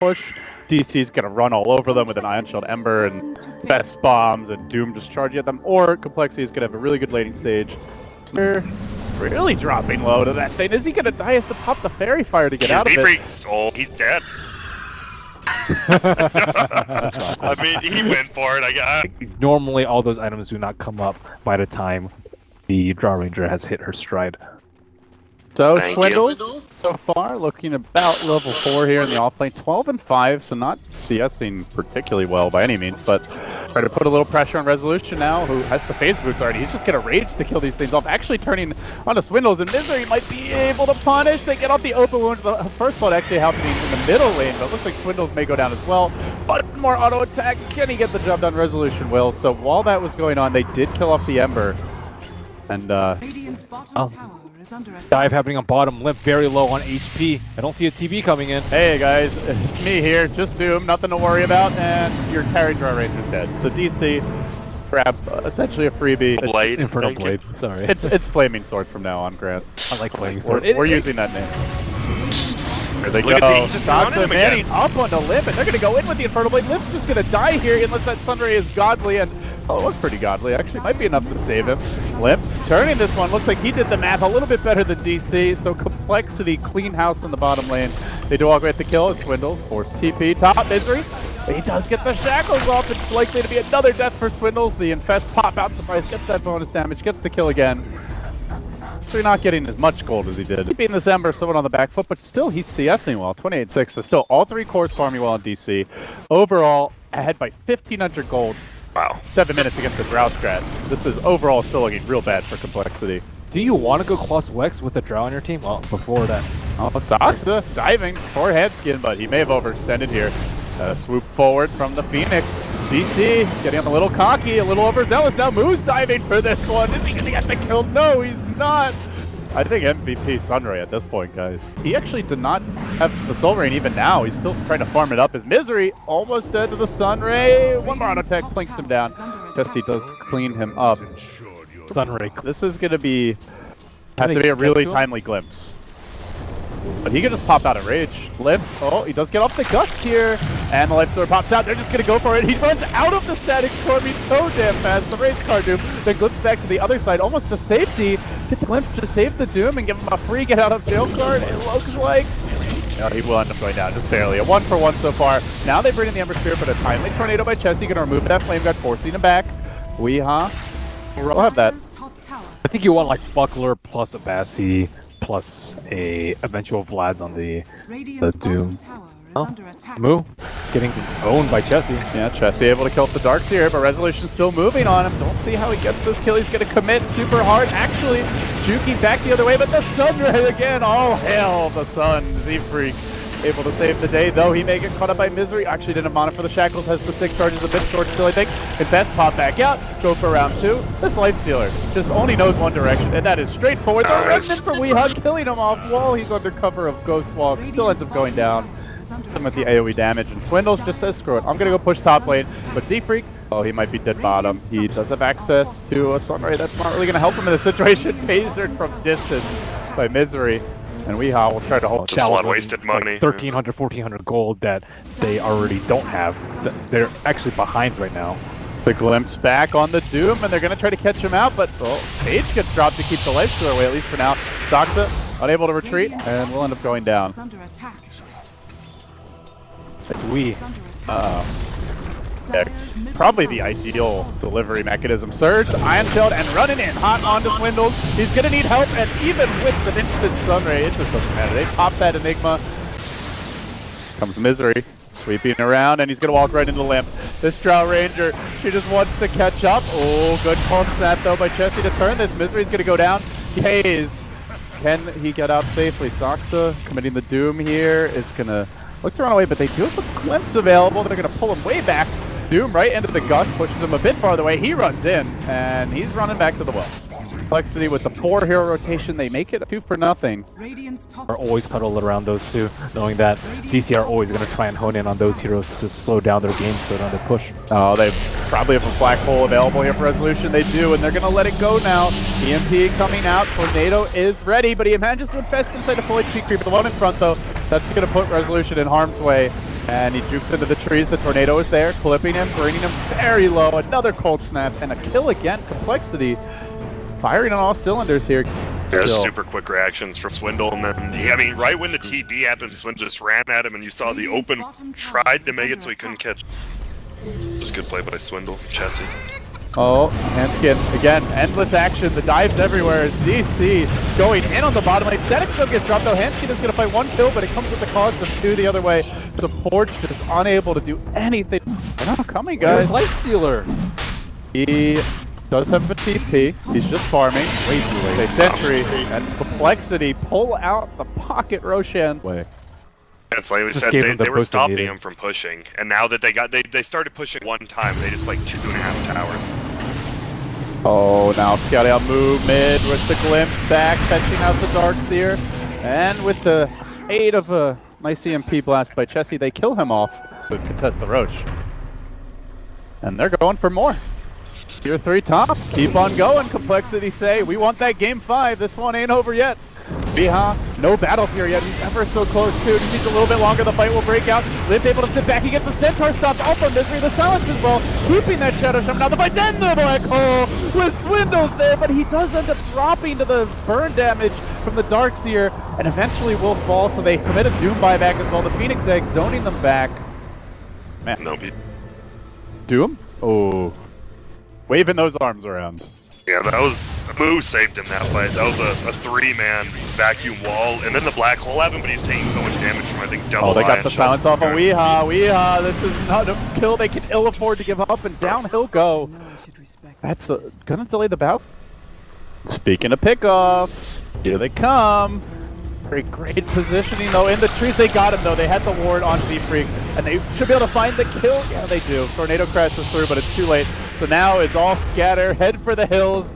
push. DC's gonna run all over them with an Ion Shield Ember and best bombs and Doom just charging at them, or compLexity is gonna have a really good laning stage. They're really dropping low to that thing. Is he gonna die? He has to pop the Fairy Fire to get out of it. Oh, he's dead. I mean, he went for it, I guess. Normally, all those items do not come up by the time the Draw Ranger has hit her stride. So, Swindles, so far, looking about level 4 here in the offlane. 12 and 5, so not CSing particularly well by any means, but try to put a little pressure on Resolution now, who has the phase boots already. He's just going to rage to kill these things off, actually turning onto Swindles, and Misery might be able to punish. They get off the open wound. The first blood actually happening in the middle lane, but it looks like Swindles may go down as well. But more auto attack. Can he get the job done? Resolution will. So while that was going on, they did kill off the Ember. And, dive happening on bottom, Limp very low on HP. I don't see a TB coming in. Hey guys, it's me here, just Doom, nothing to worry about, and your carry Draw Ranger's dead. So DC, grab essentially a freebie. Blade. Infernal Blade, sorry. It's Flaming Sword from now on, Grant. I like Flaming Sword. We're using that name. There they Look go. at these, just Doxa manning up onto Limp, and they're going to go in with the Infernal Blade. Limp's just going to die here unless that Sunray is godly, and oh, it looks pretty godly, actually. Might be enough to save him. Limp turning this one. Looks like he did the math a little bit better than DC. So compLexity, clean house in the bottom lane. They do all get the kill. It's Swindles. Force TP. Top Misery. But he does get the shackles off. It's likely to be another death for Swindles. The Infest pop out surprise. Gets that bonus damage. Gets the kill again. So you're not getting as much gold as he did. Keeping this Ember somewhat on the back foot, but still he's CSing well. 28-6. So still all 3 cores farming well on DC. Overall, ahead by 1,500 gold. Wow. 7 minutes against the Drow strat. This is overall still looking real bad for compLexity. Do you want to go cross Wex with a Drow on your team? Well, before that. Oh, Doxa diving for head skin, but he may have overextended here. Swoop forward from the Phoenix. DC getting a little cocky, a little overzealous. Now Moose diving for this one. Is he going to get the kill? No, he's not. I think MVP Sunray at this point, guys. He actually did not have the Soul Rain even now. He's still trying to farm it up. His Misery almost dead to the Sunray. One more auto attack plinks him down. Jesse does clean him up. Sunray. This is going to have to be a really timely glimpse. But he can just pop out of rage. Limp. Oh, he does get off the gust here. And the life sword pops out. They're just going to go for it. He runs out of the static storm. He's so damn fast. The rage card Doom. Then glimpse back to the other side, almost to safety. Get the glimpse to save the Doom and give him a free get out of jail card. It looks like. No, he will end up going down, just barely. A 1-for-1 so far. Now they bring in the Ember Spirit, but a timely tornado by Chessie. Going to remove that Flame Guard, forcing him back. We'll have that. I think you want like Buckler plus a Bassi plus a eventual Vlad's on the Doom. Oh, Moo getting owned by Chessie. Yeah, Chessie able to kill the Darks here, but Resolution still moving on him. Don't see how he gets this kill. He's going to commit super hard. Actually, juking back the other way, but the Sunray again. All hail the Sun. Z-Freak able to save the day, though he may get caught up by Misery. Actually didn't mana for the Shackles, has the 6 charges a bit short still, I think. Infest pop back out, go for round 2. This Life Stealer just only knows one direction, and that is straight forward. The Remnant from Weehawk killing him off while he's under cover of Ghost Walk. Still ends up going down. With the AoE damage, and Swindles just says screw it, I'm gonna go push top lane, but Z-Freak, oh, he might be dead bottom. He does have access to a Sunray that's not really gonna help him in this situation. Tasered from distance by Misery, and Weehawk will try to hold. Just a lot of wasted money. 1,300, 1,400 gold that they already don't have. They're actually behind right now. The glimpse back on the Doom, and they're gonna try to catch him out, but Page gets dropped to keep the life stealer away, at least for now. Doxa unable to retreat, and will end up going down. Yeah, probably the ideal delivery mechanism. Surge, Ion Shield, and running in hot onto Swindles. He's gonna need help, and even with an instant Sunray, it just doesn't matter. They pop that Enigma. Comes Misery, sweeping around, and he's gonna walk right into the Limp. This Drow Ranger, she just wants to catch up. Oh, good pulse snap though by Chessie to turn this. Misery's gonna go down. He haze. Can he get out safely? Doxa committing the Doom here is gonna look to run away, but they do have a glimpse available. They're going to pull him way back. Doom right into the gust, pushes him a bit farther away. He runs in, and he's running back to the well. compLexity with the 4-hero rotation, they make it 2-0. Are always huddled around those two, knowing that DC are always going to try and hone in on those heroes to slow down their game, slow down their push. Oh, they probably have a Black Hole available here for Resolution. They do, and they're going to let it go now. EMP coming out. Tornado is ready, but he manages to infest inside the full HP creep. The one in front, though, that's going to put Resolution in harm's way. And he jukes into the trees. The tornado is there, clipping him, bringing him very low. Another cold snap and a kill again. compLexity firing on all cylinders here. There's super quick reactions from Swindle, and then, I mean, right when the TP happened, Swindle just ran at him, and you saw the open, tried to make it so he couldn't catch. Just good play by Swindle, Chessie. Oh, Hanskin, again, endless action, the dives everywhere. DC going in on the bottom lane. Zedek still gets dropped though. Hanskin is going to fight one kill, but it comes with the cost of two the other way. Support just unable to do anything. They're not coming, guys. Lifestealer. He does have a TP. He's just farming. Way too late. They sentry, and compLexity pull out the pocket Roshan. Way. It's like we Just said, gave they him the were push they stopping needed. him from pushing, and now that they started pushing one time, they just like 2.5 towers. Oh, now scouting out move mid with the glimpse back, catching out the Darkseer. And with the aid of a nice EMP blast by Chessie, they kill him off to contest the Roche. And they're going for more. Tier 3 top, keep on going, compLexity say. We want that game 5, this one ain't over yet. Biha, no battle here yet, he's ever so close too. Just needs a little bit longer, the fight will break out. Liv's able to sit back, he gets the Centaur stopped, all from Misery, the silence as well, keeping that Shadow Shaman out the fight, then the black hole with Swindles there, but he does end up dropping to the burn damage from the Darkseer, and eventually will fall, so they commit a Doom buyback as well. The Phoenix Egg zoning them back. Man. No, Doom? Oh. Waving those arms around. yeah, that was Moo saved him that fight. That was a 3-man vacuum wall, and then the black hole happened, but he's taking so much damage from I think double. Oh, they got ion the shots. silence off on Weeha. This is not a kill they can ill afford to give up, and down he'll go. That's gonna delay the bout. Speaking of pickoffs, here they come. Very great positioning though in the trees. They got him though. They had the ward on Z-Freak, and they should be able to find the kill. Yeah, they do. Tornado crashes through, but it's too late. So now it's all scatter. Head for the hills.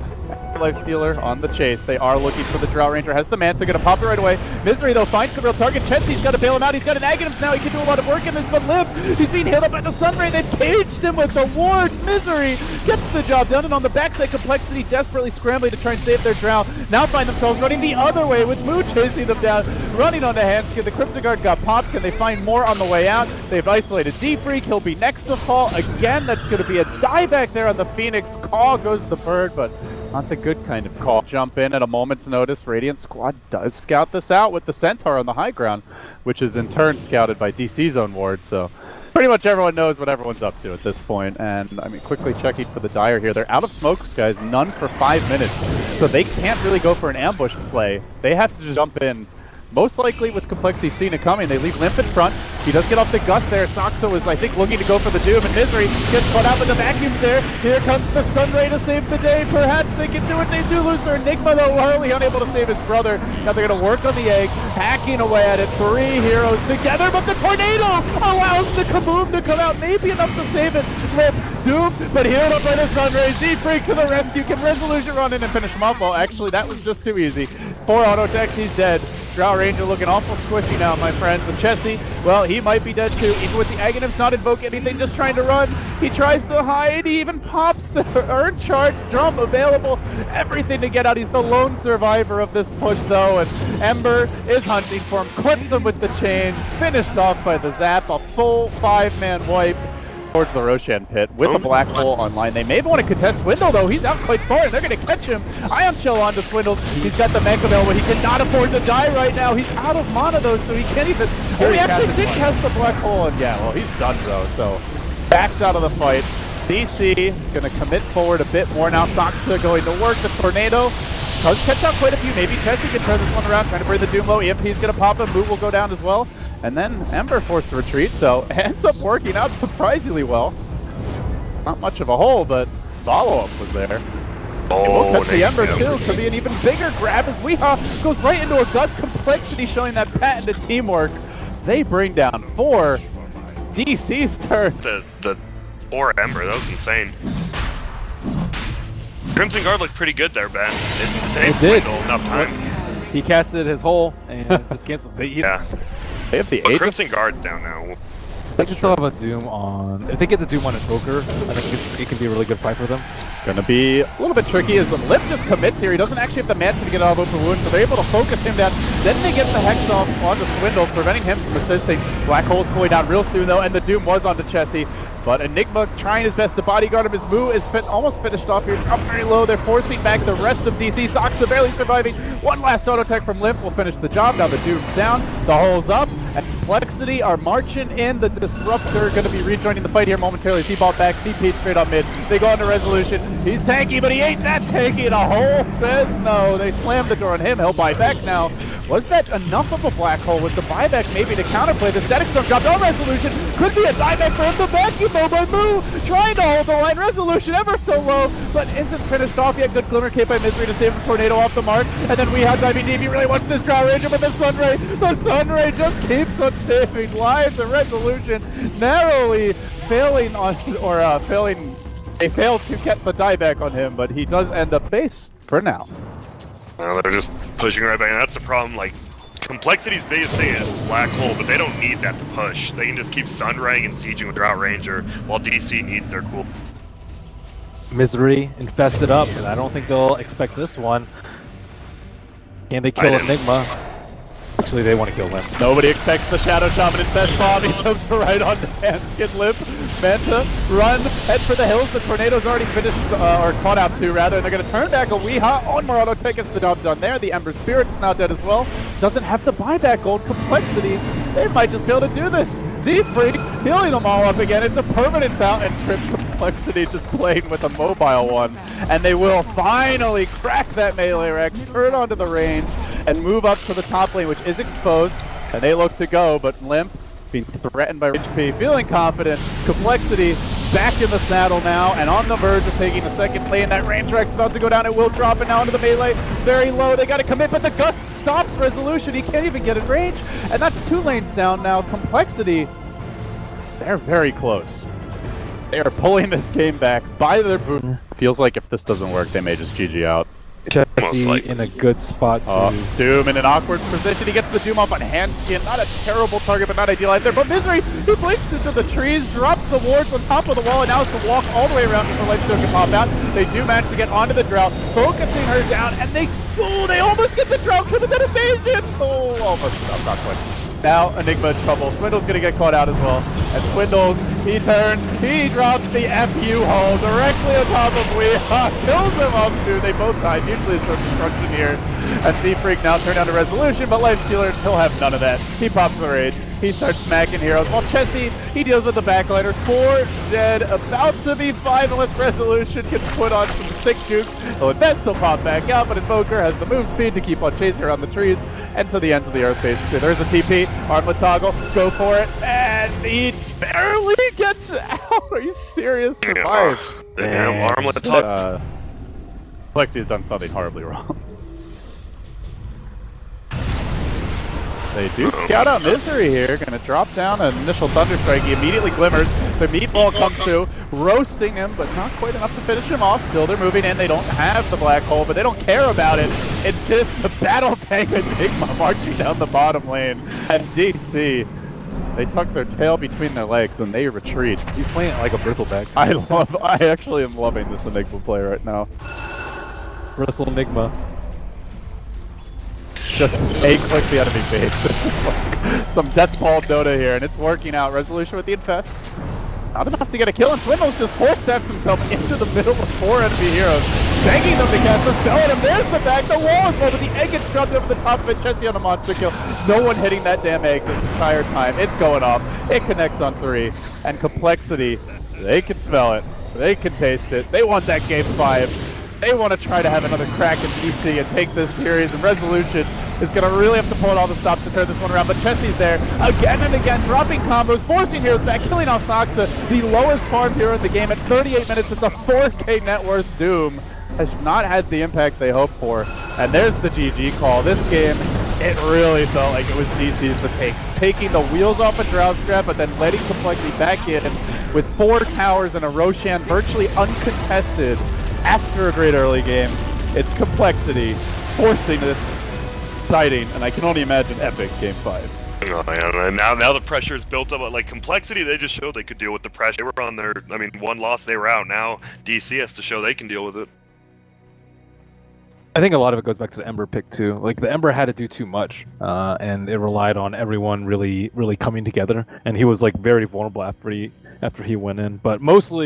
Lifestealer on the chase. They are looking for the Drought Ranger. Has the Manta, gonna pop it right away. Misery though finds the real target. Chessie's gotta bail him out. He's got an Aghanim's now. He can do a lot of work in this, but Liv, he's being hit up by the Sunray. They've caged him with the ward. Misery gets the job done, and on the backside, compLexity desperately scrambling to try and save their Drow. Now find themselves running the other way with Moo chasing them down, running onto Hanskin. The Crypto Guard got popped. Can they find more on the way out? They've isolated Z-Freak. He'll be next to fall. Again, that's gonna be a dieback there on the Phoenix. Call goes the bird, but not the good kind of call. Jump in at a moment's notice. Radiant Squad does scout this out with the Centaur on the high ground, which is in turn scouted by DC's own ward, so pretty much everyone knows what everyone's up to at this point. And I mean, quickly checking for the Dire here. They're out of smokes, guys. None for 5 minutes, so they can't really go for an ambush play. They have to just jump in. Most likely with compLexity seeing it coming, they leave Limp in front. He does get off the gust there. Saxo is, I think, looking to go for the Doom, and Misery gets caught out with the vacuums there. Here comes the Sunray to save the day. Perhaps they can do what they do. Lose their Enigma, though, Harley unable to save his brother. Now they're going to work on the egg, hacking away at it. 3 heroes together, but the Tornado allows the Kaboom to come out. Maybe enough to save it. Limp, Doom, but here up by the Sunray. Z-Freak to the rescue. Can Resolution run in and finish him off? Well, actually, that was just too easy. 4 auto attacks, he's dead. Drought Ranger looking awful squishy now, my friends. And Chessie, well, he might be dead too. Even with the Aghanim's not invoking anything, just trying to run. He tries to hide. He even pops the Earn Charge drum available. Everything to get out. He's the lone survivor of this push, though. And Ember is hunting for him. Clips him with the chain. Finished off by the Zap. A full 5-man wipe towards the Roshan pit with a black hole online. They may want to contest Swindle though. He's out quite far and they're going to catch him. Ion Chill onto Swindle. He's got the mech available. He cannot afford to die right now. He's out of mana though, so he can't even. Oh, he actually did cast the black hole, and yeah, well, he's done though. So backs out of the fight. DC going to commit forward a bit more now. Soxa going to work the Tornado. Does catch out quite a few. Maybe Chessie can turn this one around, trying to bring the Doom low. EMP's going to pop him. Moot will go down as well. And then Ember forced to retreat, so ends up working out surprisingly well. Not much of a hole, but follow-up was there. Oh, We'll catch the Ember too. Could be an even bigger grab as Weeha goes right into a gut. compLexity showing that patented teamwork. They bring down 4. DC's turn. The 4 Ember, that was insane. Crimson Guard looked pretty good there, Ben. It saved Swindle enough times. He casted his hole and just canceled. Yeah. They have the But Aegis. Crimson Guard's down now. They just still have a Doom on. If they get the Doom on Invoker, I think it can be a really good fight for them. Gonna be a little bit tricky as the Lip just commits here. He doesn't actually have the mana to get out of open wound, so they're able to focus him down. Then they get the Hex off onto Swindle, preventing him from assisting. Black Hole's cooling down real soon though, and the Doom was onto Chessie. But Enigma trying his best to bodyguard him. His Moo is almost finished off here. Up very low. They're forcing back the rest of DC. Soxa barely surviving. One last auto tech from Limp will finish the job. Now the Doom's down. The hole's up. And compLexity are marching in. The Disruptor going to be rejoining the fight here momentarily. C-ball back. CP straight on mid. They go into Resolution. He's tanky, but he ain't that tanky. And a hole says no. They slammed the door on him. He'll buy back now. Was that enough of a black hole with the buyback maybe to counterplay? The static storm dropped on Resolution. Could be a dieback for him. The vacuum though by Moo. Trying to hold the line. Resolution ever so low, but isn't finished off yet. Good glimmer cape by Misery to save the tornado off the mark. And then we have diving deep. He really wants this Drow Ranger, but the Sunray just keeps on saving lives. The Resolution narrowly failing on, they failed to get the dieback on him, but he does end up base for now. Well, they're just pushing right back, and that's the problem. Like, compLexity's biggest thing is black hole, but they don't need that to push. They can just keep sunraying and sieging with Drow Ranger, while DC needs their cool. Misery infested up, and I don't think they'll expect this one. Can they kill Enigma? Actually, they want to kill him. Nobody expects the Shadow Shaman's best bomb. He jumps right on the Hanskin Lip. Manta, run, head for the hills. The Tornado's already finished, or caught out to, rather. And they're going to turn back a Weeha. On more auto tech gets the job done there. The Ember Spirit is now dead as well. Doesn't have the buyback gold. compLexity, they might just be able to do this. Z-Freak healing them all up again. It's a permanent fountain trip. compLexity just playing with a mobile one. And they will finally crack that melee rack, turn onto the range, and move up to the top lane, which is exposed. And they look to go, but Limp being threatened by HP, feeling confident. compLexity back in the saddle now, and on the verge of taking the second lane. That range rack's about to go down. It will drop it now into the melee. Very low. They got to commit, but the Gust stops Resolution. He can't even get in range. And that's 2 lanes down now. compLexity, they're very close. They are pulling this game back by their boot. Feels like if this doesn't work, they may just GG out. Chessie in a good spot too. Doom in an awkward position. He gets the Doom off on Handskin. Not a terrible target, but not ideal either. But Misery, he blinks into the trees, drops the wards on top of the wall, and now has to walk all the way around before Lightstone can pop out. They do manage to get onto the Drought, focusing her down, and they almost get the Drought for the evasion. Oh, almost enough, not quite. Now Enigma in trouble. Swindle's gonna get caught out as well. And Swindle, he turns, he drops the FU hole directly on top of Weeha, kills him up too. They both die. Usually it's a destruction here. And Z-Freak now turned down to Resolution, but Lifestealer, he'll have none of that. He pops the rage. He starts smacking heroes. While Chessie, he deals with the backliners. 4 dead, about to be 5 unless Resolution gets put on some sick jukes. He'll invest, he'll pop back out, but Invoker has the move speed to keep on chasing around the trees and to the ends of the earth basically. There's a TP, armlet toggle, go for it, and he barely gets out. Are you serious? Survive. Armlet toggle. compLexity's done something horribly wrong. They do scout out Misery here, gonna drop down an initial Thunderstrike. He immediately glimmers. The meatball comes through, roasting him, but not quite enough to finish him off. Still, they're moving in. They don't have the black hole, but they don't care about it. It's just the battle tank Enigma marching down the bottom lane. And DC, they tuck their tail between their legs and they retreat. He's playing it like a bristleback. I actually am loving this Enigma play right now. Bristle Enigma. Just click the enemy base. Like some Deathball Dota here, and it's working out. Resolution with the infest. Not enough to get a kill, and Swindle's just 4-steps himself into the middle of 4 enemy heroes, begging them to cast the spell at him. There's the back, the wall is low, but the egg gets dropped over the top of it. Chessie on a monster kill. No one hitting that damn egg this entire time. It's going off. It connects on 3, and compLexity, they can smell it. They can taste it. They want that game 5. They want to try to have another crack in DC and take this series, and Resolution is going to really have to pull out all the stops to turn this one around. But Chessie's there again and again, dropping combos, forcing heroes back, killing off Soxa, the lowest farmed hero in the game at 38 minutes. It's a 4K net worth. Doom has not had the impact they hoped for. And there's the GG call. This game, it really felt like it was DC's mistake. Taking the wheels off a Drought Strap, but then letting compLexity back in with 4 towers and a Roshan virtually uncontested. After a great early game, it's compLexity forcing this exciting, and I can only imagine epic Game 5. Oh, yeah, and now the pressure is built up. Like compLexity, they just showed they could deal with the pressure. They were on their, I mean, one loss, they were out. Now DC has to show they can deal with it. I think a lot of it goes back to the Ember pick too. Like the Ember had to do too much, and it relied on everyone really coming together. And he was like very vulnerable after he went in. But mostly